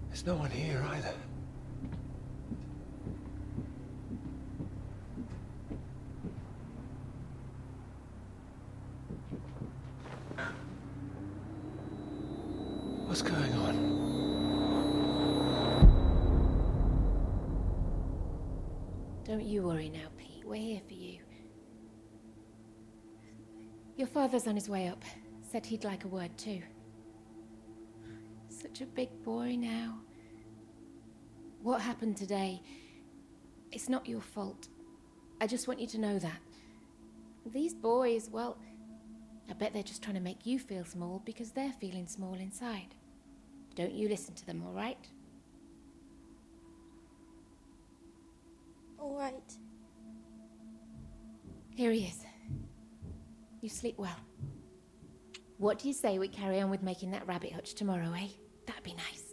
There's no one here either. What's going on? Don't you worry now, Pete. We're here for you. Your father's on his way up. Said he'd like a word too. Such a big boy now. What happened today, it's not your fault. I just want you to know that. These boys, well, I bet they're just trying to make you feel small because they're feeling small inside. Don't you listen to them, all right? All right. Here he is. You sleep well. What do you say we carry on with making that rabbit hutch tomorrow, eh? That'd be nice.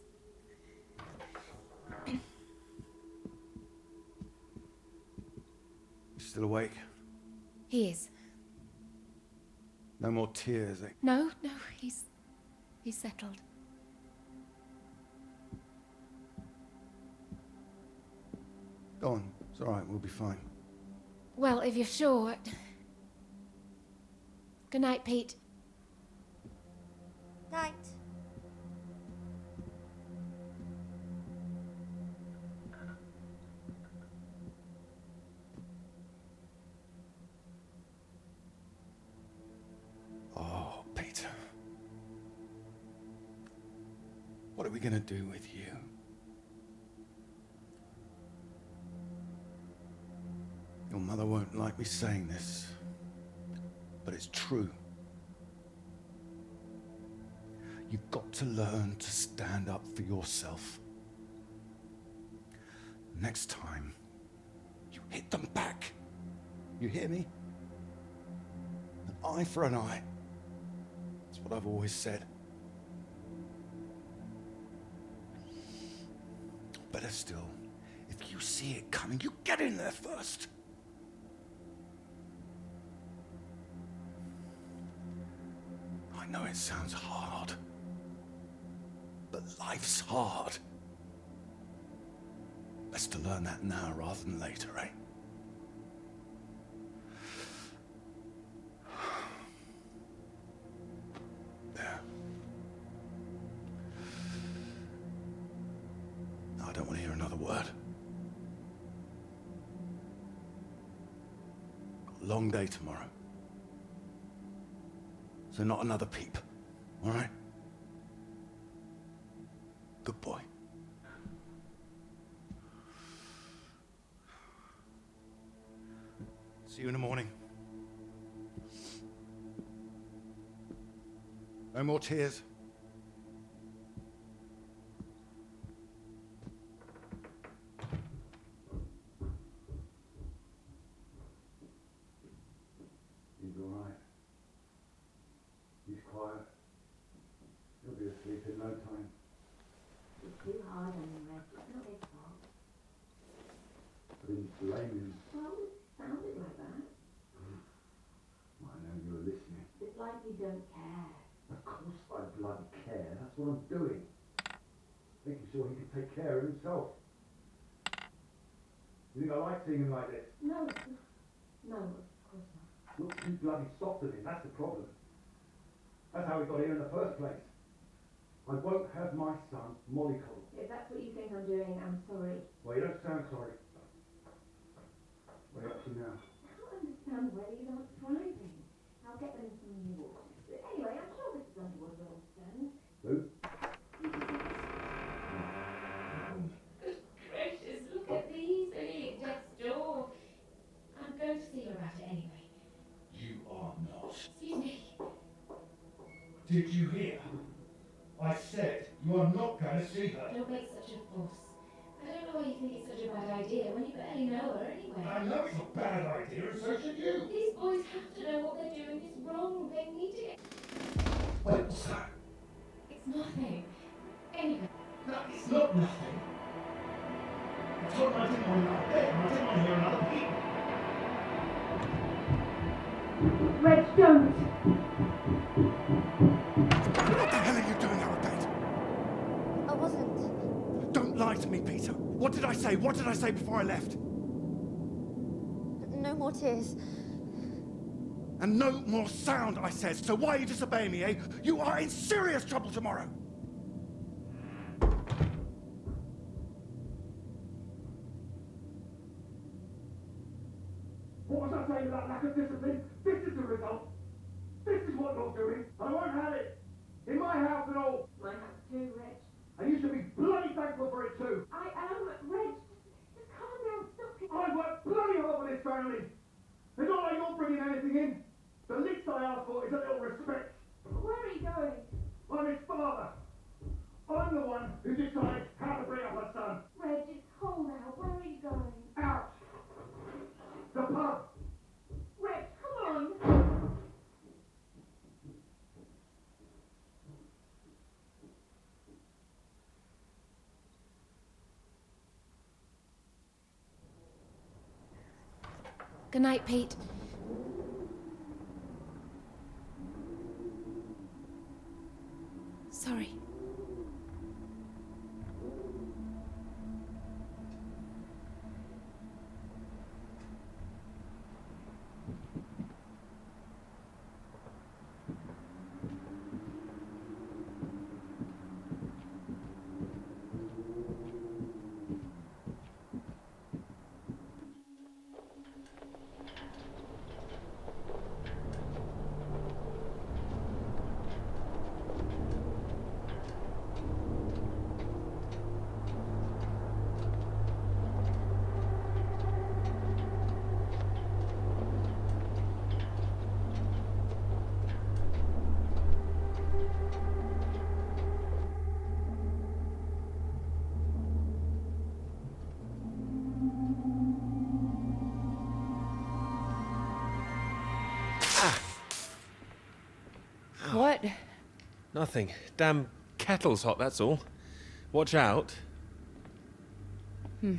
Still awake? He is. No more tears, eh? No, he's settled. Go on. It's all right. We'll be fine. Well, if you're sure. Good night, Pete. Night. Oh, Peter. What are we gonna do with you? Your mother won't like me saying this, but it's true. You've got to learn to stand up for yourself. Next time, you hit them back. You hear me? An eye for an eye. That's what I've always said. Better still, if you see it coming, you get in there first. I know it sounds hard, but life's hard. Best to learn that now rather than later, eh? There. No, I don't want to hear another word. Got a long day tomorrow. So not another peep, all right? Good boy. See you in the morning. No more tears. He's all right. He's quiet. He'll be asleep in no time. It's too hard anyway. It's not his fault. I didn't blame him. Well, it sounded like that. I know you were listening. It's like you don't care. Of course I bloody care. That's what I'm doing. Making sure he can take care of himself. You think I like seeing him like this? No, of course not. Look too bloody soft at him. That's the problem. That's how we got here in the first place. I won't have my son mollycoddled. If that's what you think I'm doing, I'm sorry. Well, you don't sound sorry. What are you up to now? I don't understand why these aren't thriving. I'll get them some new water. Anyway, I'm sure this is under one of those stones. Who? Good gracious, look at these. They're nearly at death's door. I'm going to see her about it anyway. You are not. Excuse me. Did you hear? I said you are not going to see her. Don't make such a fuss. I don't know why you think it's such a bad idea when you barely know her anyway. I know it's a bad idea, and so should you. These boys have to know what they're doing is wrong. They need to get... Wait, what's that? It's nothing. Anyway. No, it's not nothing. Reg, don't! What the hell are you doing out of bed? I wasn't. Don't lie to me, Peter. What did I say? What did I say before I left? No more tears. And no more sound, I said. So why are you disobeying me, eh? You are in serious trouble tomorrow. What was I saying about lack of discipline? This is the result. This is what you're doing. I won't have it. In my house and all. My house too, Reg. And you should be bloody thankful for it too. I am, Reg. Just calm down, stop it. I've worked bloody hard for this family. It's not like you're bringing anything in. The least I ask for is a little respect. Where are you going? I'm his father. I'm the one who decides how to bring up a son. Reg, it's cold out. Where are you going? Out. The pub. Reg, come on. Good night, Pete. Sorry. What? Nothing. Damn kettle's hot, that's all. Watch out. You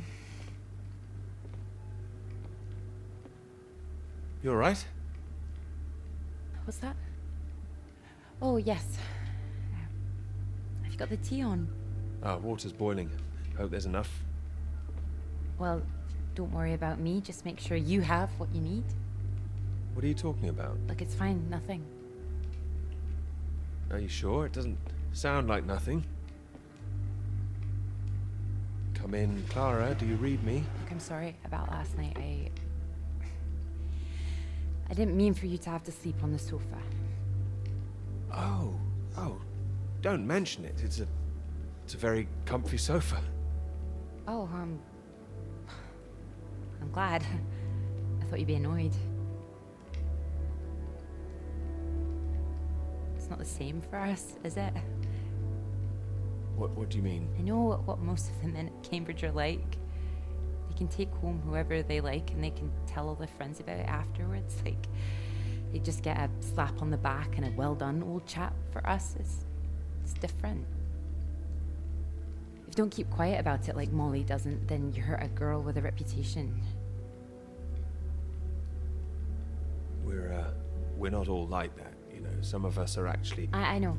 all right? What's that? Oh, yes. Have you got the tea on? Ah, water's boiling. Hope there's enough. Well, don't worry about me. Just make sure you have what you need. What are you talking about? Look, it's fine. Nothing. Are you sure? It doesn't sound like nothing. Come in, Clara. Do you read me? Look, I'm sorry about last night. I didn't mean for you to have to sleep on the sofa. Oh, don't mention it. It's a very comfy sofa. Oh, I'm glad. I thought you'd be annoyed. It's not the same for us, is it? What do you mean? I know what most of the men at Cambridge are like. They can take home whoever they like and they can tell all their friends about it afterwards. Like, they just get a slap on the back and a well done, old chap. For us, it's different. If you don't keep quiet about it like Molly doesn't, then you hurt a girl with a reputation. We're not all like that, you know. Some of us are actually... I know.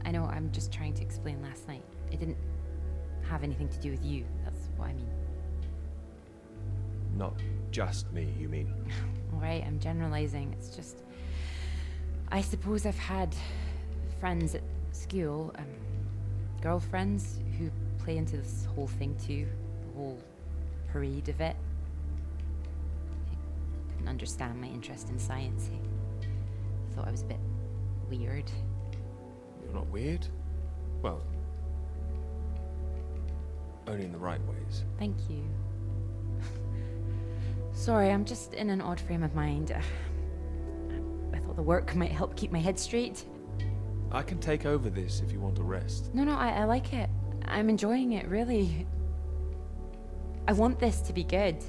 I'm just trying to explain last night. It didn't have anything to do with you. That's what I mean. Not just me, you mean? All right, I'm generalizing. It's just... I suppose I've had friends at school, girlfriends who play into this whole thing too. The whole parade of it. They couldn't understand my interest in science. They thought I was a bit weird. You're not weird? Well, only in the right ways. Thank you. Sorry, I'm just in an odd frame of mind. I thought the work might help keep my head straight. I can take over this if you want to rest. No, I like it. I'm enjoying it, really. I want this to be good.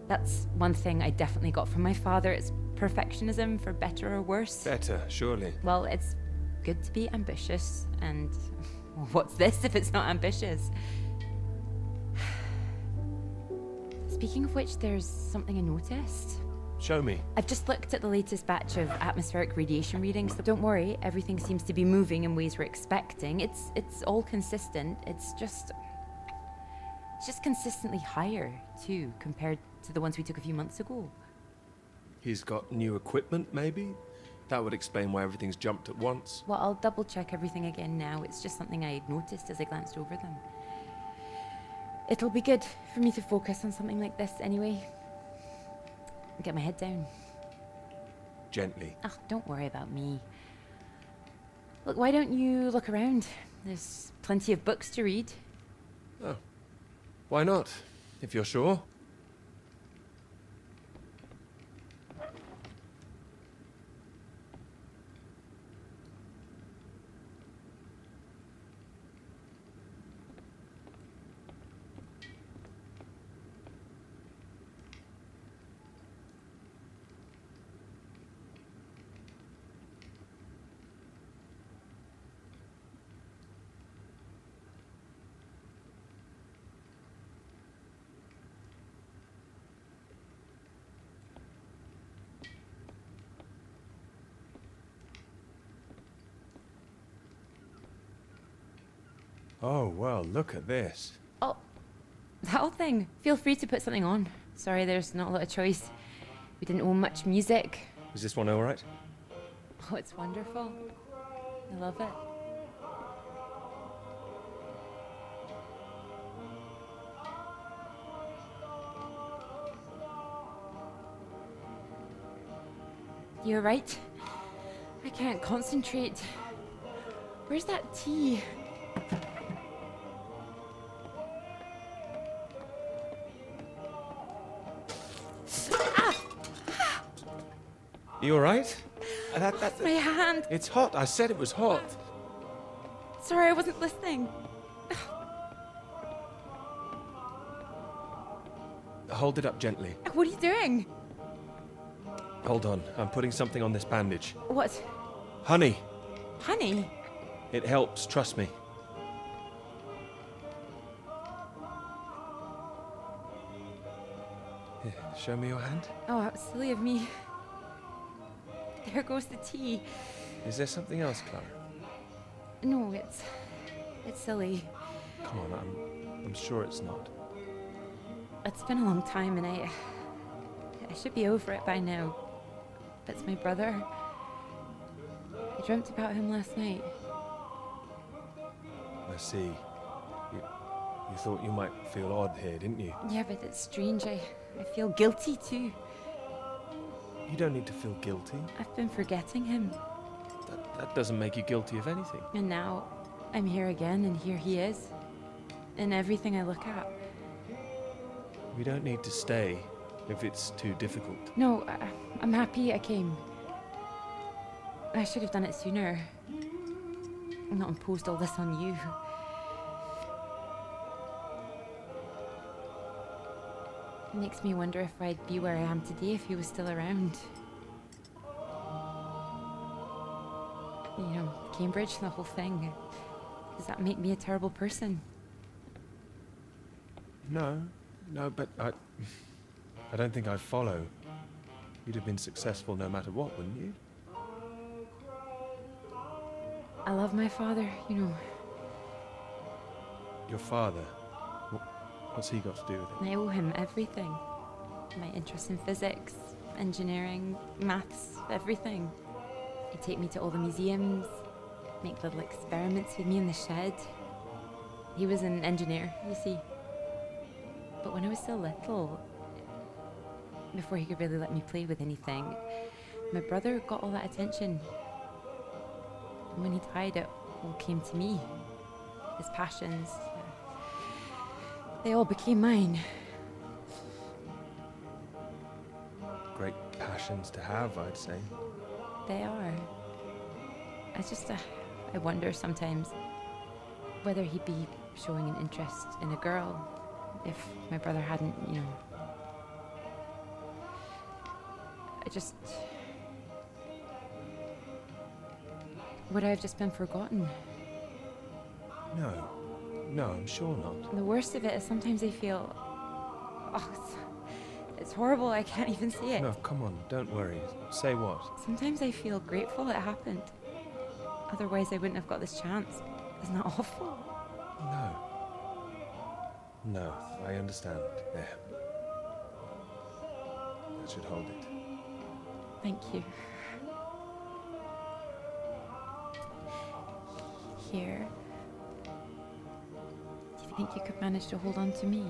That's one thing I definitely got from my father. It's perfectionism, for better or worse. Better, surely. Well, it's good to be ambitious, and what's this if it's not ambitious? Speaking of which, there's something I noticed. Show me. I've just looked at the latest batch of atmospheric radiation readings. Don't worry, everything seems to be moving in ways we're expecting. It's all consistent. It's just consistently higher too, compared to the ones we took a few months ago. He's got new equipment, maybe? That would explain why everything's jumped at once. Well, I'll double check everything again now. It's just something I noticed as I glanced over them. It'll be good for me to focus on something like this anyway. Get my head down. Gently. Oh, don't worry about me. Look, why don't you look around? There's plenty of books to read. Oh. Why not? If you're sure. Oh, well, look at this. Oh, that whole thing. Feel free to put something on. Sorry, there's not a lot of choice. We didn't own much music. Is this one alright? Oh, it's wonderful. I love it. You're right. I can't concentrate. Where's that tea? You alright? My hand. It's hot. I said it was hot. Sorry, I wasn't listening. Hold it up gently. What are you doing? Hold on. I'm putting something on this bandage. What? Honey. Honey? It helps, trust me. Here, show me your hand. Oh, how silly of me. There goes the tea. Is there something else, Clara? No, it's silly. Come on, I'm sure it's not. It's been a long time and I should be over it by now. But it's my brother. I dreamt about him last night. I see. You thought you might feel odd here, didn't you? Yeah, but it's strange. I feel guilty too. You don't need to feel guilty. I've been forgetting him. That doesn't make you guilty of anything. And now I'm here again and here he is. In everything I look at. We don't need to stay if it's too difficult. No, I'm happy I came. I should have done it sooner. Not imposed all this on you. It makes me wonder if I'd be where I am today if he was still around. You know, Cambridge, the whole thing. Does that make me a terrible person? No, but I don't think I'd follow. You'd have been successful no matter what, wouldn't you? I love my father, you know. Your father? What's he got to do with it? I owe him everything. My interest in physics, engineering, maths, everything. He'd take me to all the museums, make little experiments with me in the shed. He was an engineer, you see. But when I was still little, before he could really let me play with anything, my brother got all that attention. And when he died, it all came to me. His passions, they all became mine. Great passions to have, I'd say. They are. I wonder sometimes whether he'd be showing an interest in a girl if my brother hadn't, you know. Would I have just been forgotten? No, I'm sure not. The worst of it is sometimes I feel Oh, it's horrible. I can't even see it. No, come on, don't worry. Say what? Sometimes I feel grateful it happened. Otherwise, I wouldn't have got this chance. Isn't that awful? No. No, I understand. There. That should hold it. Thank you. Here. Do you think you could manage to hold on to me?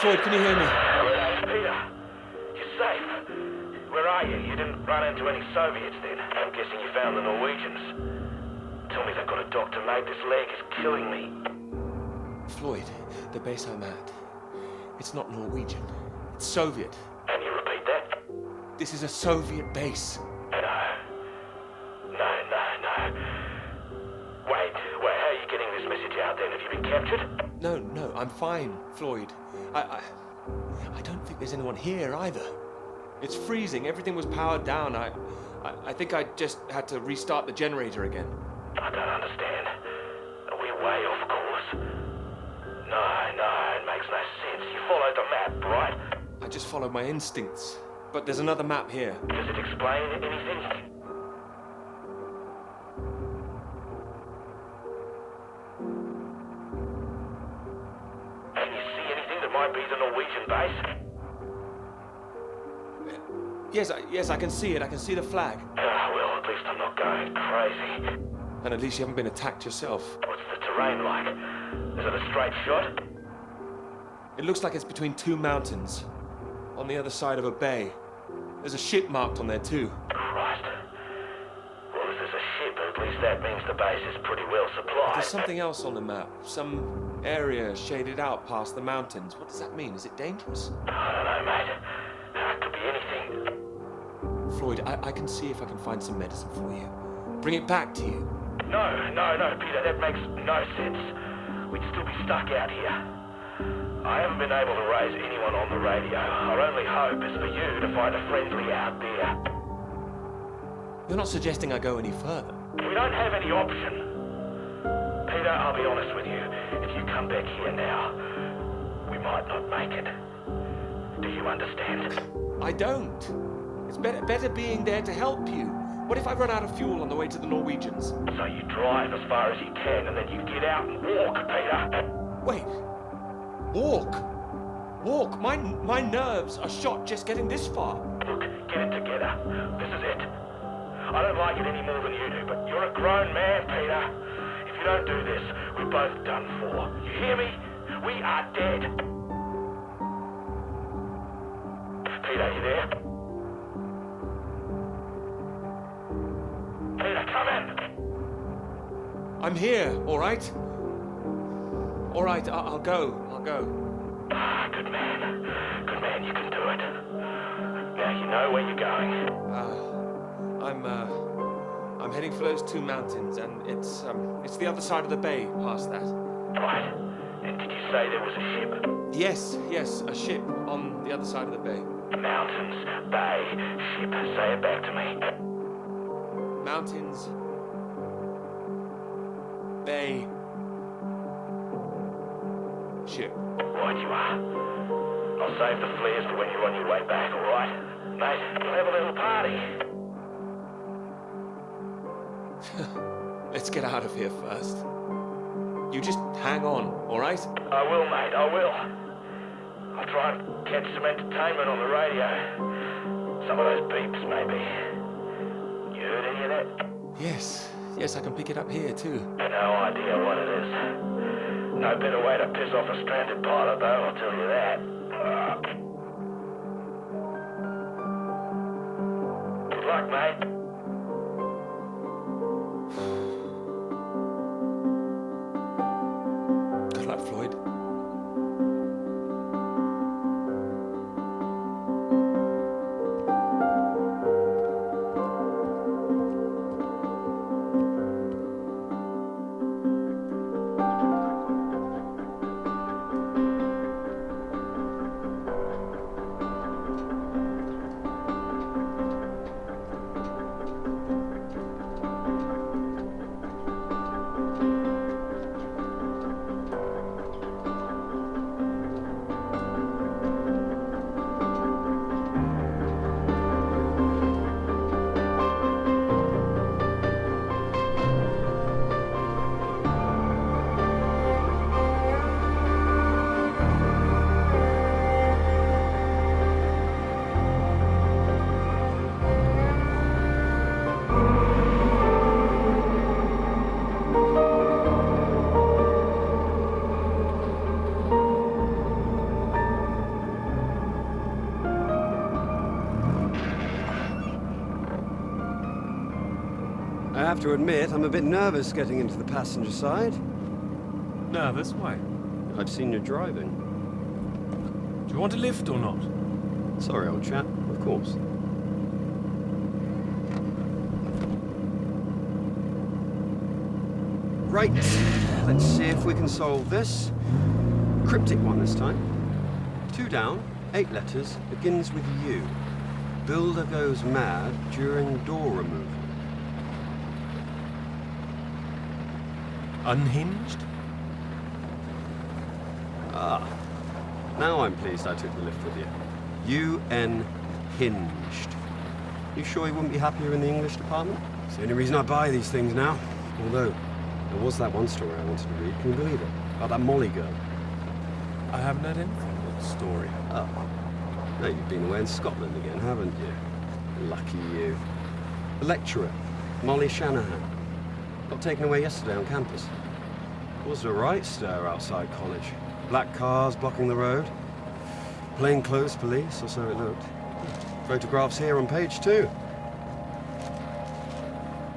Floyd, can you hear me? Peter, you're safe. Where are you? You didn't run into any Soviets then? I'm guessing you found the Norwegians. Tell me they've got a doctor, mate. This leg is killing me. Floyd, the base I'm at. It's not Norwegian. It's Soviet. Can you repeat that? This is a Soviet base. No. Wait, how are you getting this message out then? Have you been captured? No, I'm fine, Floyd. I don't think there's anyone here either. It's freezing. Everything was powered down. I think I just had to restart the generator again. I don't understand. Are we way off course? No, it makes no sense. You followed the map, right? I just followed my instincts. But there's another map here. Does it explain anything? Can you see anything that might be the Norwegian base? Yes, I can see it. I can see the flag. Well, at least I'm not going crazy. And at least you haven't been attacked yourself. What's the terrain like? Is it a straight shot? It looks like it's between two mountains, on the other side of a bay. There's a ship marked on there too. Christ. Well, if there's a ship, at least that means the base is pretty well But supplied. there's something else on the map. Some area shaded out past the mountains. What does that mean? Is it dangerous? I don't know, mate. It could be anything. Floyd, I can see if I can find some medicine for you. Bring it back to you. No, Peter, that makes no sense. We'd still be stuck out here. I haven't been able to raise anyone on the radio. Our only hope is for you to find a friendly out there. You're not suggesting I go any further. We don't have any option. Peter, I'll be honest with you. If you come back here now, we might not make it. Do you understand? I don't. It's better being there to help you. What if I run out of fuel on the way to the Norwegians? So you drive as far as you can and then you get out and walk, Peter. Wait. Walk. My nerves are shot just getting this far. Look, get it together. This is it. I don't like it any more than you do, but you're a grown man, Peter. If you don't do this, we're both done for. You hear me? We are dead. Peter, you there? Peter, come in. I'm here, all right? All right, I'll go. Good man. Good man, you can do it. Now you know where you're going. I'm heading for those two mountains, and it's the other side of the bay past that. Right. And did you say there was a ship? Yes, a ship on the other side of the bay. Mountains, bay, ship. Say it back to me. Mountains, bay, ship. Right you are. I'll save the flares for when you're on your way back, all right? Mate, we'll have a little party. Let's get out of here first. You just hang on, all right? I will, mate, I will. I'll try and catch some entertainment on the radio. Some of those beeps, maybe. You heard any of that? Yes, I can pick it up here too. No idea what it is. No better way to piss off a stranded pilot, though, I'll tell you that. Good luck, mate. Good luck, Floyd. I have to admit, I'm a bit nervous getting into the passenger side. Nervous? Why? I've seen you driving. Do you want a lift or not? Sorry, old chap. Of course. Right. Let's see if we can solve this. Cryptic one this time. 2 down, 8 letters, begins with U. Builder goes mad during door removal. Unhinged? Ah. Now I'm pleased I took the lift with you. UN hinged. You sure you wouldn't be happier in the English department? It's the only reason I buy these things now. Although, there was that one story I wanted to read. Can you believe it? About that Molly girl. I haven't heard anything but the story. Oh. Now you've been away in Scotland again, haven't you? Lucky you. The lecturer, Molly Shanahan, got taken away yesterday on campus. Caused a right stir outside college. Black cars blocking the road. Plainclothes police, or so it looked. Photographs here on page 2.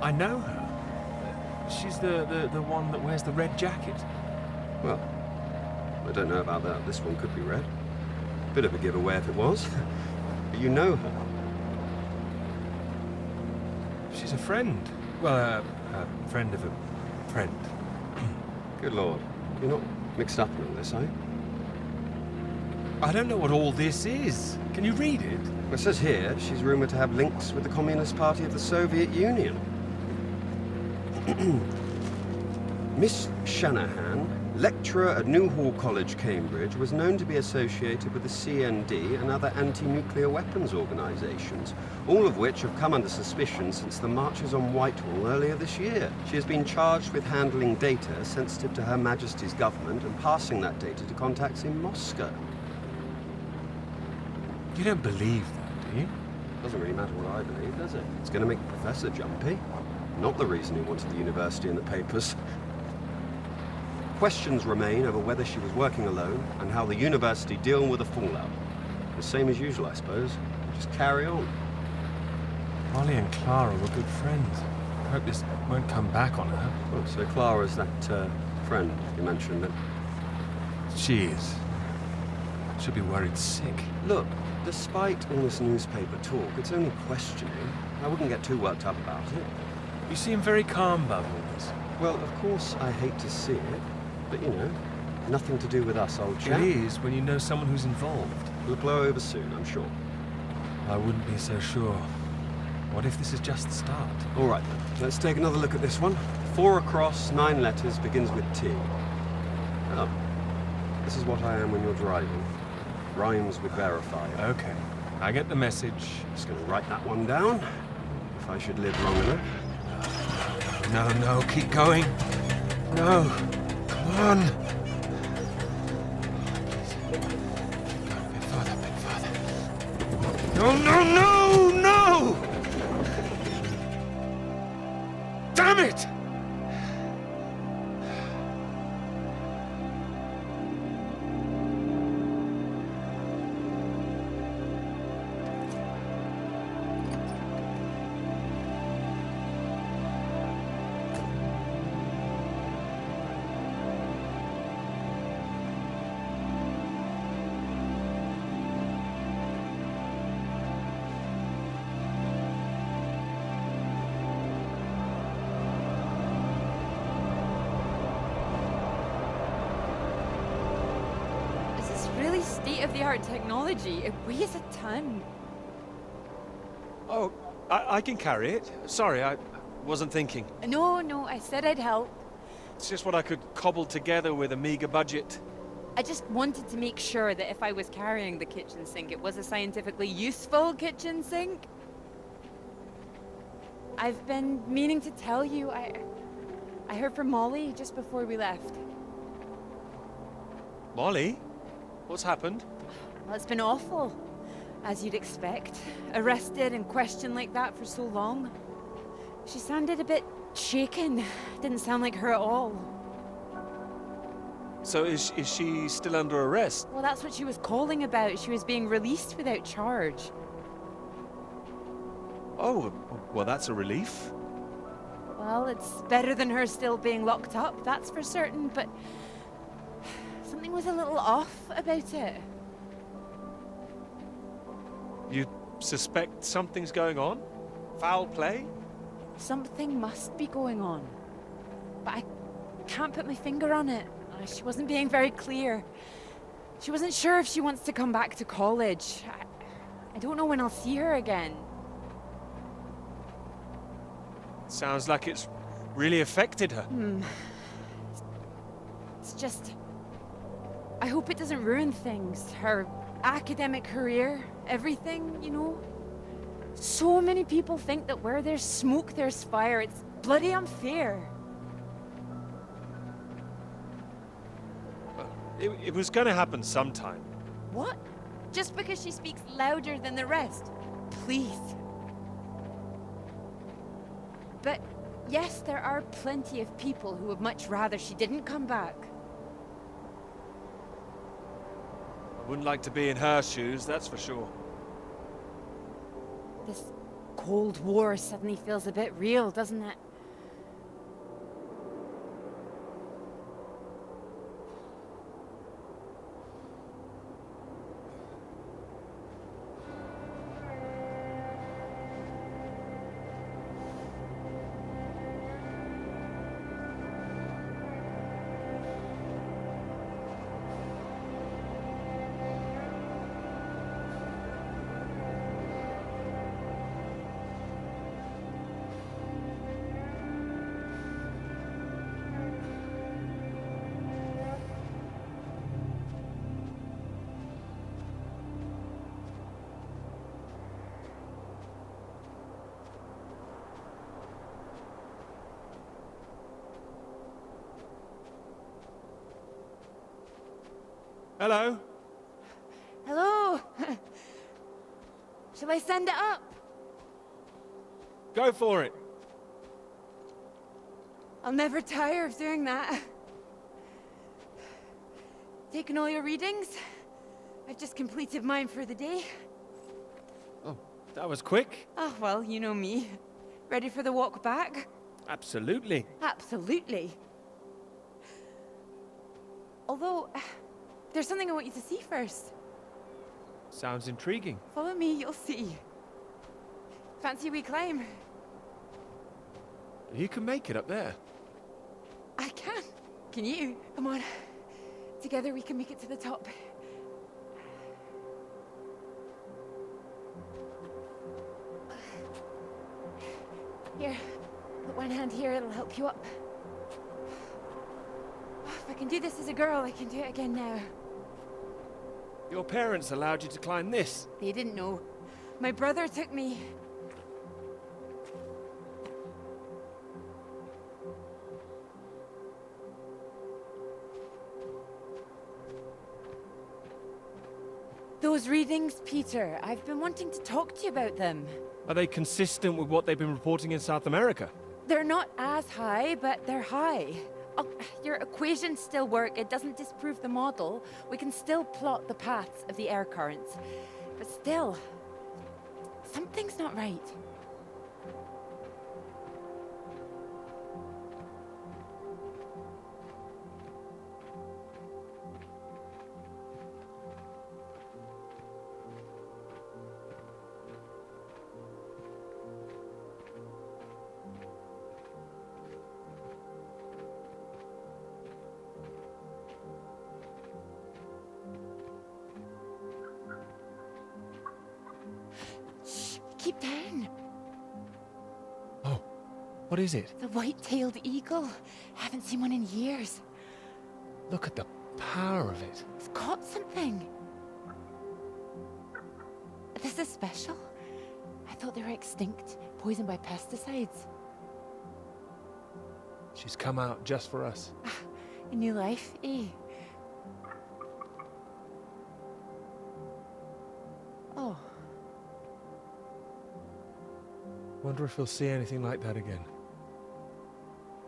I know her. She's the one that wears the red jacket. Well, I don't know about that. This one could be red. Bit of a giveaway if it was. But you know her. She's a friend. Well, a friend of a friend. Good Lord. You're not mixed up in all this, are you? I don't know what all this is. Can you read it? Well, it says here she's rumoured to have links with the Communist Party of the Soviet Union. Miss Shanahan, lecturer at Newhall College, Cambridge, was known to be associated with the CND and other anti-nuclear weapons organisations, all of which have come under suspicion since the marches on Whitehall earlier this year. She has been charged with handling data sensitive to Her Majesty's government and passing that data to contacts in Moscow. You don't believe that, do you? Doesn't really matter what I believe, does it? It's going to make the professor jumpy. Not the reason he wanted the university in the papers. Questions remain over whether she was working alone and how the university deal with the fallout. The same as usual, I suppose. Just carry on. Molly and Clara were good friends. I hope this won't come back on her. Oh, so Clara's that friend you mentioned then? She is. She'll be worried sick. Look, despite all this newspaper talk, it's only questioning. I wouldn't get too worked up about it. You seem very calm about all this. Well, of course I hate to see it, but you know, nothing to do with us, old chap. It is when you know someone who's involved. It'll blow over soon, I'm sure. I wouldn't be so sure. What if this is just the start? All right, then. Let's take another look at this one. 4 across, 9 letters, begins with T. Oh, this is what I am when you're driving. Rhymes with verifier. Okay, I get the message. Just going to write that one down, if I should live long enough. No, keep going. No, come on. No, no, no, no! Damn it! This is really state-of-the-art technology. It weighs a ton. Oh, I can carry it. Sorry, I wasn't thinking. No, I said I'd help. It's just what I could cobble together with a meager budget. I just wanted to make sure that if I was carrying the kitchen sink, it was a scientifically useful kitchen sink. I've been meaning to tell you, I heard from Molly just before we left. Molly? What's happened? Well, it's been awful, as you'd expect. Arrested and questioned like that for so long. She sounded a bit shaken. Didn't sound like her at all. So is she still under arrest? Well, that's what she was calling about. She was being released without charge. Oh, well, that's a relief. Well, it's better than her still being locked up, that's for certain, but something was a little off about it. You suspect something's going on? Foul play? Something must be going on, but I can't put my finger on it. She wasn't being very clear. She wasn't sure if she wants to come back to college. I don't know when I'll see her again. Sounds like it's really affected her. It's just... I hope it doesn't ruin things. Her academic career, everything, you know? So many people think that where there's smoke, there's fire. It's bloody unfair. It was going to happen sometime. What? Just because she speaks louder than the rest? Please. But yes, there are plenty of people who would much rather she didn't come back. I wouldn't like to be in her shoes, that's for sure. This Cold War suddenly feels a bit real, doesn't it? Hello? Hello? Shall I send it up? Go for it. I'll never tire of doing that. Taken all your readings? I've just completed mine for the day. Oh, that was quick. Oh, well, you know me. Ready for the walk back? Absolutely. Absolutely. Although, there's something I want you to see first. Sounds intriguing. Follow me, you'll see. Fancy we climb? You can make it up there. I can. Can you? Come on. Together we can make it to the top. Here, put one hand here, it'll help you up. If I can do this as a girl, I can do it again now. Your parents allowed you to climb this. They didn't know. My brother took me. Those readings, Peter, I've been wanting to talk to you about them. Are they consistent with what they've been reporting in South America? They're not as high, but they're high. Oh, your equations still work. It doesn't disprove the model. We can still plot the paths of the air currents. But still, something's not right. Keep down. Oh, what is it? The white-tailed eagle. Haven't seen one in years. Look at the power of it. It's caught something. This is special. I thought they were extinct, poisoned by pesticides. She's come out just for us. A new life, eh? Oh. Wonder if we'll see anything like that again.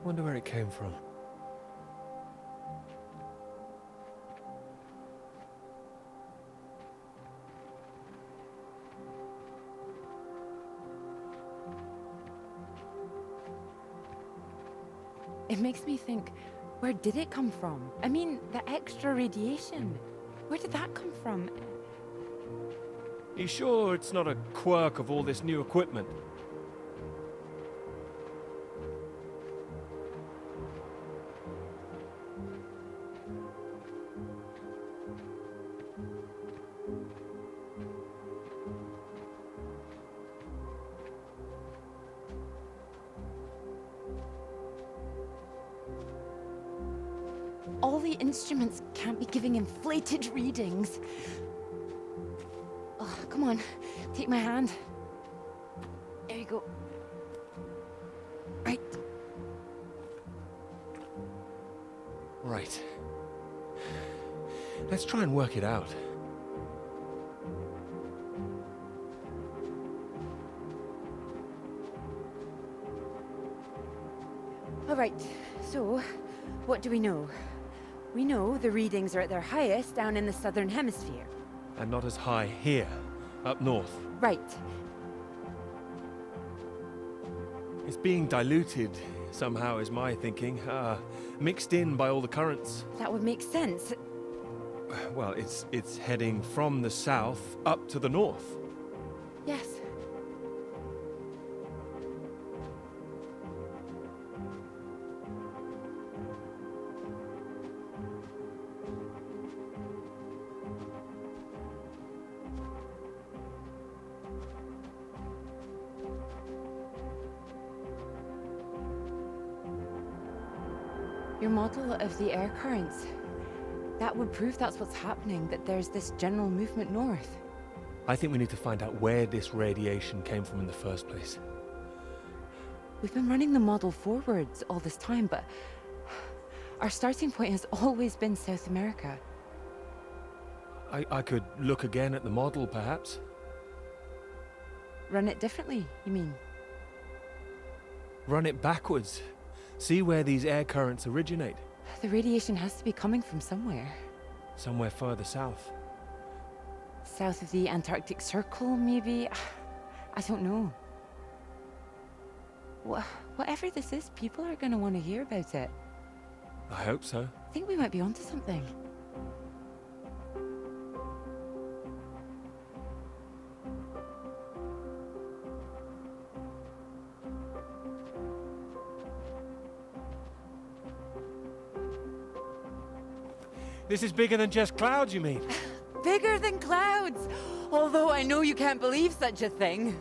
Wonder where it came from. It makes me think, where did it come from? I mean, the extra radiation. Where did that come from? You sure it's not a quirk of all this new equipment? All the instruments can't be giving inflated readings. Oh, come on, take my hand. There you go. Right. Right. Let's try and work it out. All right, so what do we know? We know the readings are at their highest down in the southern hemisphere. And not as high here, up north. Right. It's being diluted somehow, is my thinking. Mixed in by all the currents. That would make sense. Well, it's heading from the south up to the north. Yes. Your model of the air currents, that would prove that's what's happening, that there's this general movement north. I think we need to find out where this radiation came from in the first place. We've been running the model forwards all this time, but our starting point has always been South America. I could look again at the model, perhaps. Run it differently, you mean? Run it backwards. See where these air currents originate. The radiation has to be coming from somewhere. Somewhere further south. South of the Antarctic Circle, maybe? I don't know. Whatever this is, people are going to want to hear about it. I hope so. I think we might be onto something. This is bigger than just clouds, you mean? Bigger than clouds! Although I know you can't believe such a thing.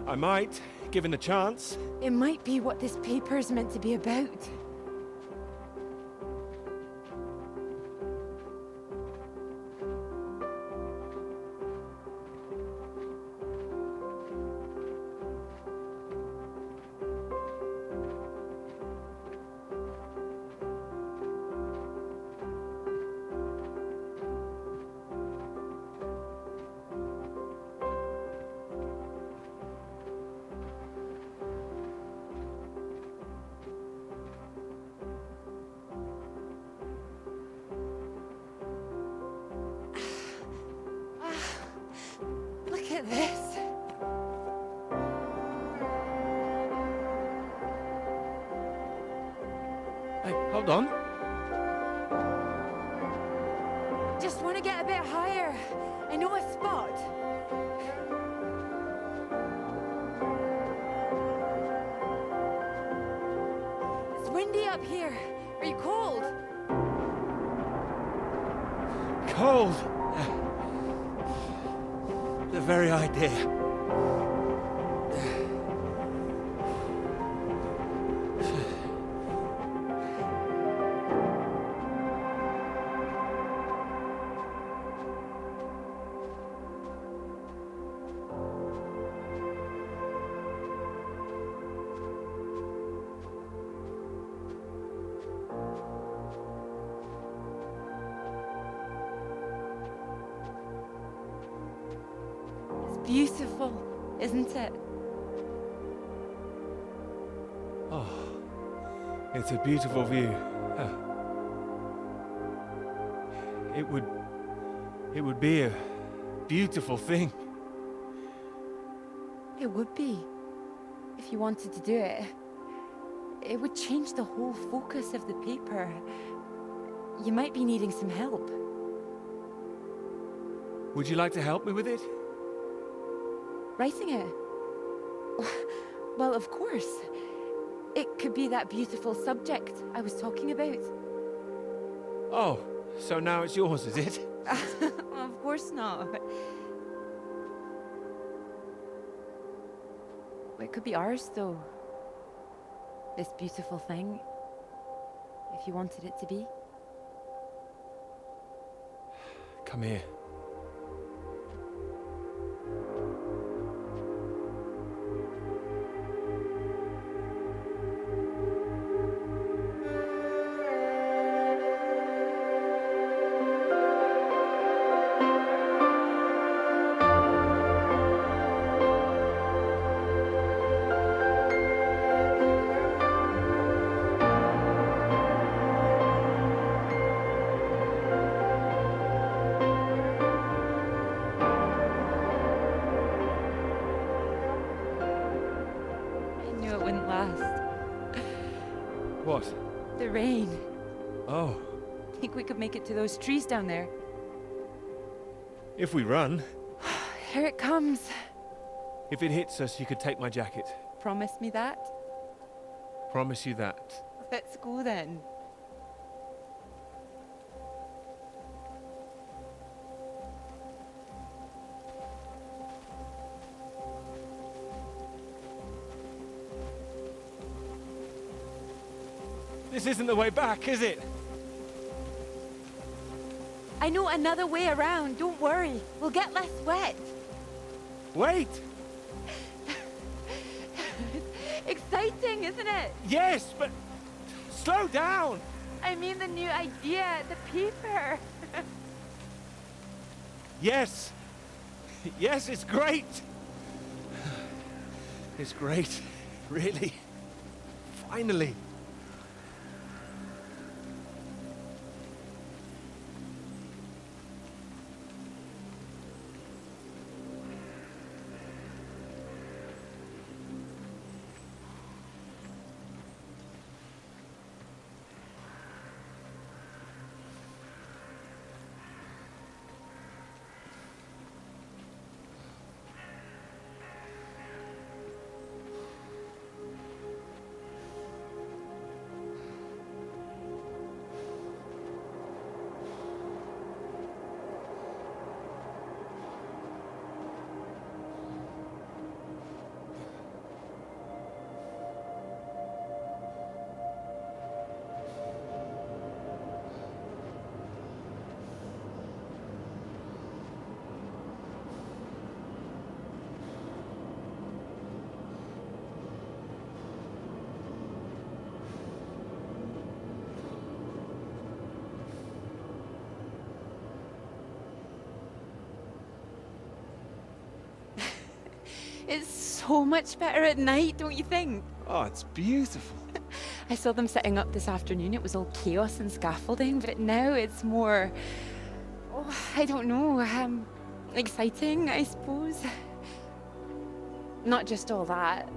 I might, given the chance. It might be what this paper's meant to be about. Hold on. Just want to get a bit higher. I know a spot. It's windy up here. Are you cold? Cold. The very idea. Beautiful, isn't it? Oh, it's a beautiful view. It would be a beautiful thing. It would be. If you wanted to do it. It would change the whole focus of the paper. You might be needing some help. Would you like to help me with it? Writing it? Well, of course. It could be that beautiful subject I was talking about. Oh, so now it's yours, is it? Of course not. It could be ours, though. This beautiful thing. If you wanted it to be. Come here. What? The rain. Oh. Think we could make it to those trees down there? If we run. Here it comes. If it hits us, you could take my jacket. Promise me that? Promise you that. Let's go then. This isn't the way back, is it? I know another way around. Don't worry. We'll get less wet. Wait! Exciting, isn't it? Yes, but slow down! I mean the new idea, the paper. Yes! Yes, it's great! It's great, really. Finally. It's so much better at night, don't you think? Oh, it's beautiful. I saw them setting up this afternoon. It was all chaos and scaffolding, but now it's more, oh, I don't know, exciting, I suppose. Not just all that.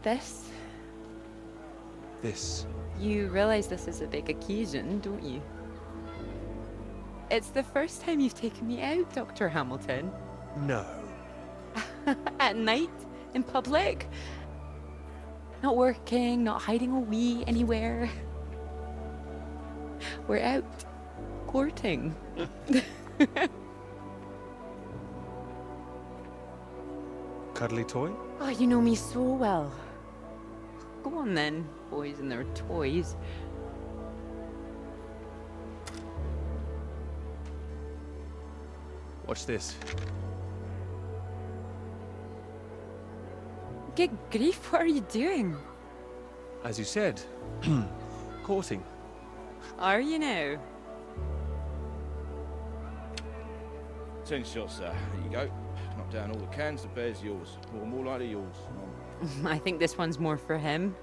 This. This. You realize this is a big occasion, don't you? It's the first time you've taken me out, Dr. Hamilton. No. At night, in public. Not working, not hiding a wee anywhere. We're out courting. Cuddly toy? Oh, you know me so well. Go on then, boys and their toys. Watch this. Good grief, what are you doing? As you said, courting. Are you now? 10 shots, sir. There you go. Knock down all the cans, the bear's yours. Or more likely yours. I think this one's more for him.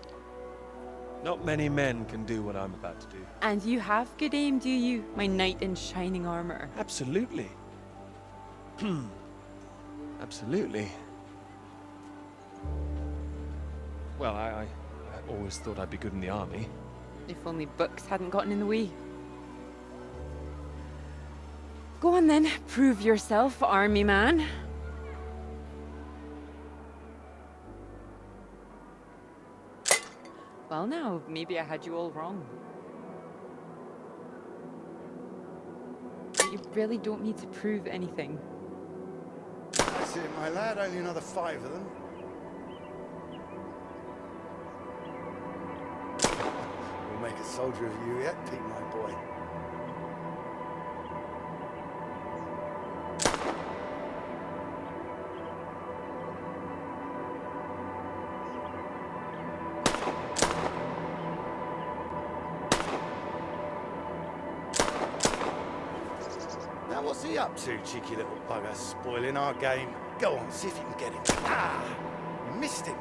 Not many men can do what I'm about to do. And you have good aim, do you, my knight in shining armor? Absolutely. Absolutely. Well, I always thought I'd be good in the army. If only books hadn't gotten in the way. Go on then, prove yourself, army man. Well now, maybe I had you all wrong. But you really don't need to prove anything. That's it, my lad. Only another 5 of them. We'll make a soldier of you yet, Pete, my boy. Now what's he up to, cheeky little bugger, spoiling our game? Go on, see if you can get him. Ah! You missed him.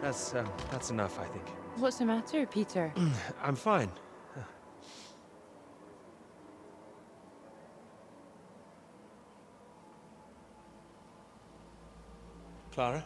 That's enough, I think. What's the matter, Peter? I'm fine. Clara?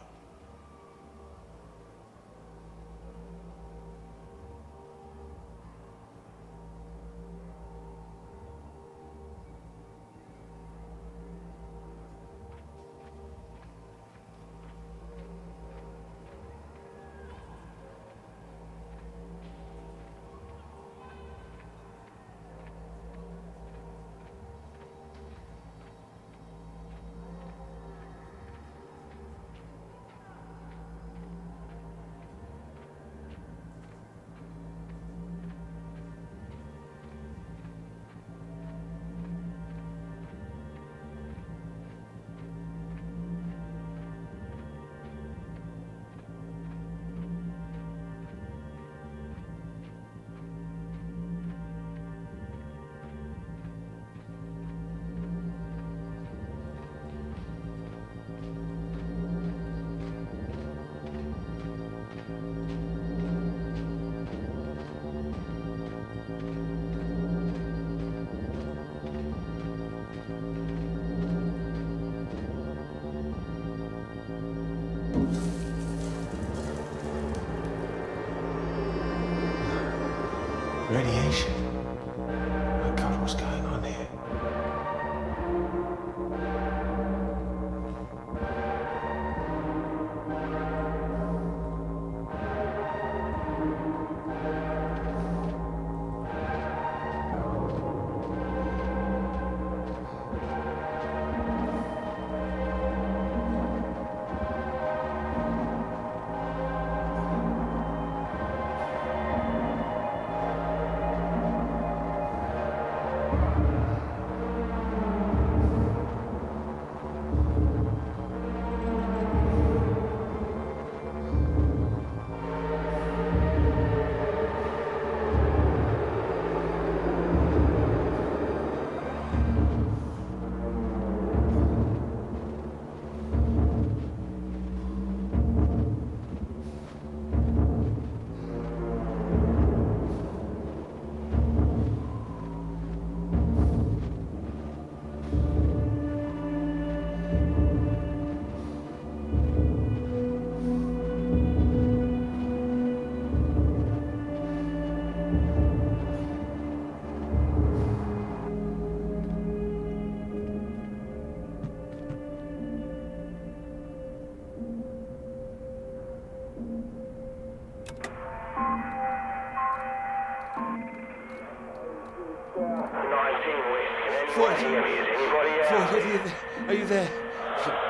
14 West. Can anyone Floyd. hear me? Is anybody out? Floyd, are you there?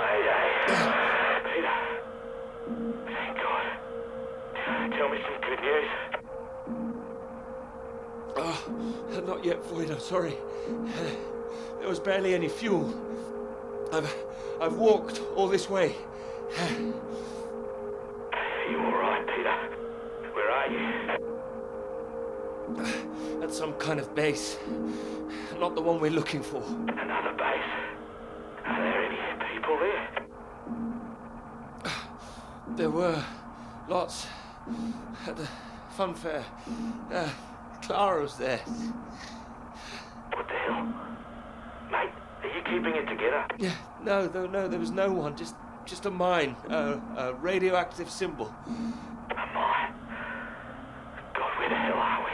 Mayday. Peter. Thank God. Tell me some good news. Oh, not yet, Floyd, I'm sorry. There was barely any fuel. I've walked all this way. Are you alright, Peter? Where are you? At some kind of base. Not the one we're looking for. Another base? Are there any people there? There were lots at the fun fair. Clara was there. What the hell? Mate, are you keeping it together? Yeah, no, there was no one. Just a mine. A radioactive symbol. A mine? God, where the hell are we?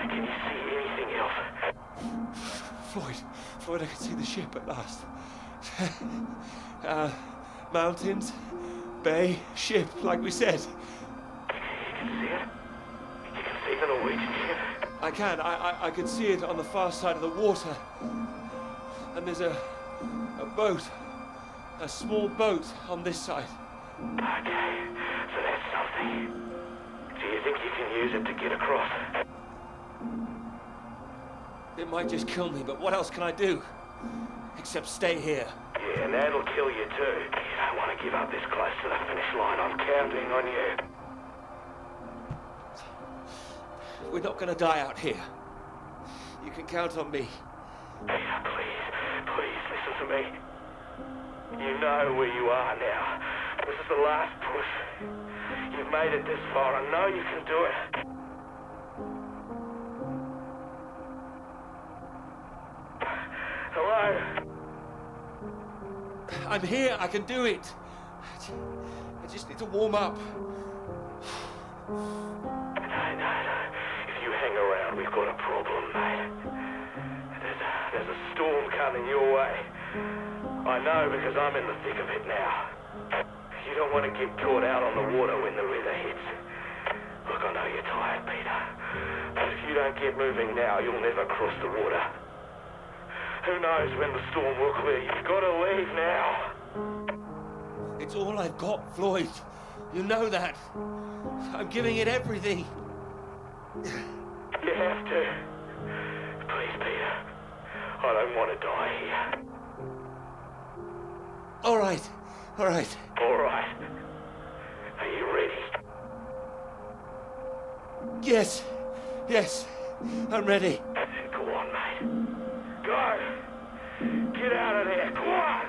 Can you see anything else? Floyd, I can see the ship at last. Mountains, bay, ship, like we said. You can see it? You can see the Norwegian ship? I can. I can see it on the far side of the water. And there's a boat. A small boat on this side. Okay, so that's something. Do you think you can use it to get across? It might just kill me, but what else can I do? Except stay here. Yeah, and that'll kill you too. You don't want to give up this close to the finish line. I'm counting on you. We're not gonna die out here. You can count on me. Peter, please listen to me. You know where you are now. This is the last push. You've made it this far. I know you can do it. Hello? I'm here. I can do it. I just need to warm up. No. If you hang around, we've got a problem, mate. There's a storm coming your way. I know because I'm in the thick of it now. You don't want to get caught out on the water when the river hits. Look, I know you're tired, Peter. But if you don't get moving now, you'll never cross the water. Who knows when the storm will clear? You've got to leave now. It's all I've got, Floyd. You know that. I'm giving it everything. You have to. Please, Peter. I don't want to die here. All right. All right. Are you ready? Yes. I'm ready. Go on, mate. Go! Get out of there, go on!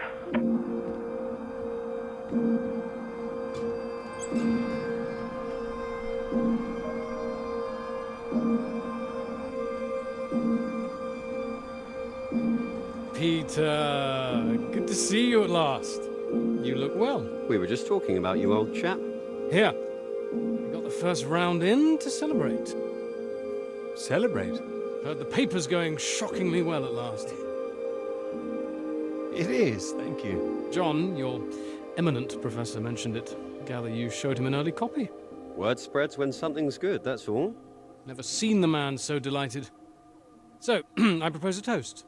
Peter, good to see you at last. You look well. We were just talking about you, old chap. Here, we got the first round in to celebrate. Celebrate? Heard the paper's going shockingly well at last. It is, thank you. John, your eminent professor, mentioned it. Gather you showed him an early copy. Word spreads when something's good, that's all. Never seen the man so delighted. So, I propose a toast.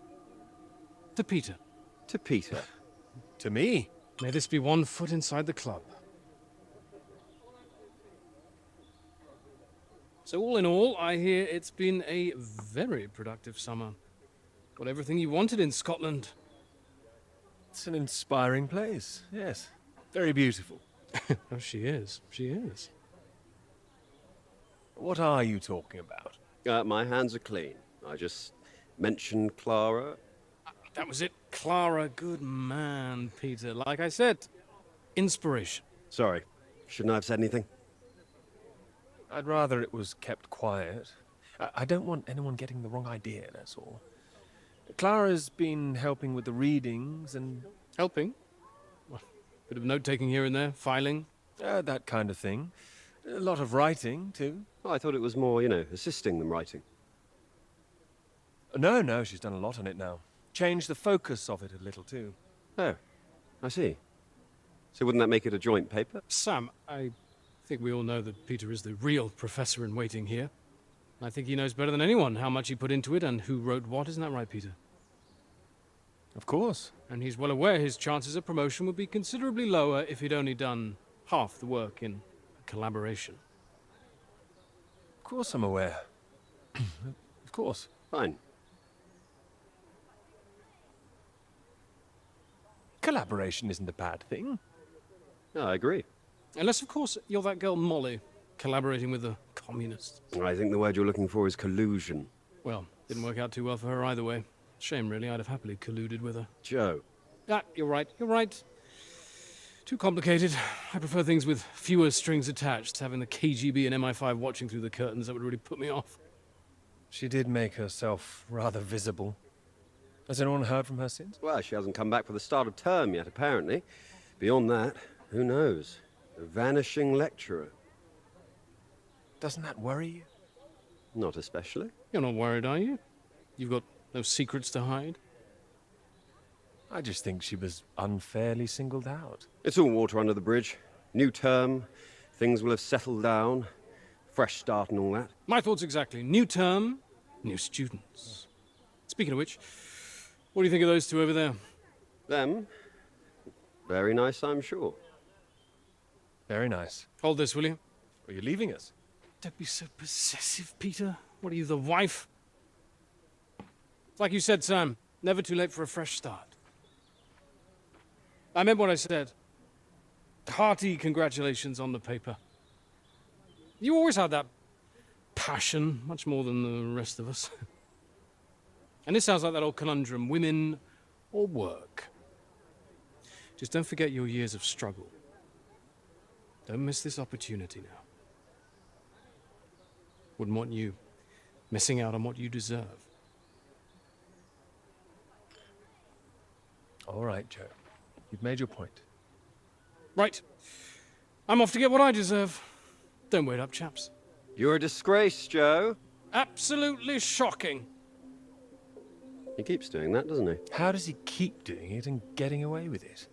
To Peter. To Peter. To me? May this be one foot inside the club. So all in all, I hear it's been a very productive summer. Got everything you wanted in Scotland. It's an inspiring place, yes. Very beautiful. Oh, she is. What are you talking about? My hands are clean. I just mentioned Clara. That was it. Clara, good man, Peter. Like I said, inspiration. Sorry, shouldn't I have said anything? I'd rather it was kept quiet. I don't want anyone getting the wrong idea, that's all. Clara's been helping with the readings and... Helping? Well, bit of note-taking here and there, filing. That kind of thing. A lot of writing, too. Oh, I thought it was more, assisting them writing. No, she's done a lot on it now. Changed the focus of it a little, too. Oh, I see. So wouldn't that make it a joint paper? Sam, I think we all know that Peter is the real professor in waiting here. I think he knows better than anyone how much he put into it and who wrote what. Isn't that right, Peter? Of course. And he's well aware his chances of promotion would be considerably lower if he'd only done half the work in collaboration. Of course I'm aware. Of course. Fine. Collaboration isn't a bad thing. No, I agree. Unless, of course, you're that girl Molly, collaborating with the communists. I think the word you're looking for is collusion. Well, didn't work out too well for her either way. Shame, really. I'd have happily colluded with her. Joe. Ah, you're right. You're right. Too complicated. I prefer things with fewer strings attached. Having the KGB and MI5 watching through the curtains, that would really put me off. She did make herself rather visible. Has anyone heard from her since? Well, she hasn't come back for the start of term yet, apparently. Beyond that, who knows? A vanishing lecturer. Doesn't that worry you? Not especially. You're not worried, are you? You've got no secrets to hide? I just think she was unfairly singled out. It's all water under the bridge. New term, things will have settled down, fresh start and all that. My thoughts exactly. New term, new students. Speaking of which, what do you think of those two over there? Them? Very nice, I'm sure. Very nice. Hold this, will you? Are you leaving us? Don't be so possessive, Peter. What are you, the wife? It's like you said, Sam. Never too late for a fresh start. I meant what I said. Hearty congratulations on the paper. You always had that passion, much more than the rest of us. And this sounds like that old conundrum, women or work. Just don't forget your years of struggle. Don't miss this opportunity now. Wouldn't want you missing out on what you deserve. All right, Joe. You've made your point. Right. I'm off to get what I deserve. Don't wait up, chaps. You're a disgrace, Joe. Absolutely shocking. He keeps doing that, doesn't he? How does he keep doing it and getting away with it?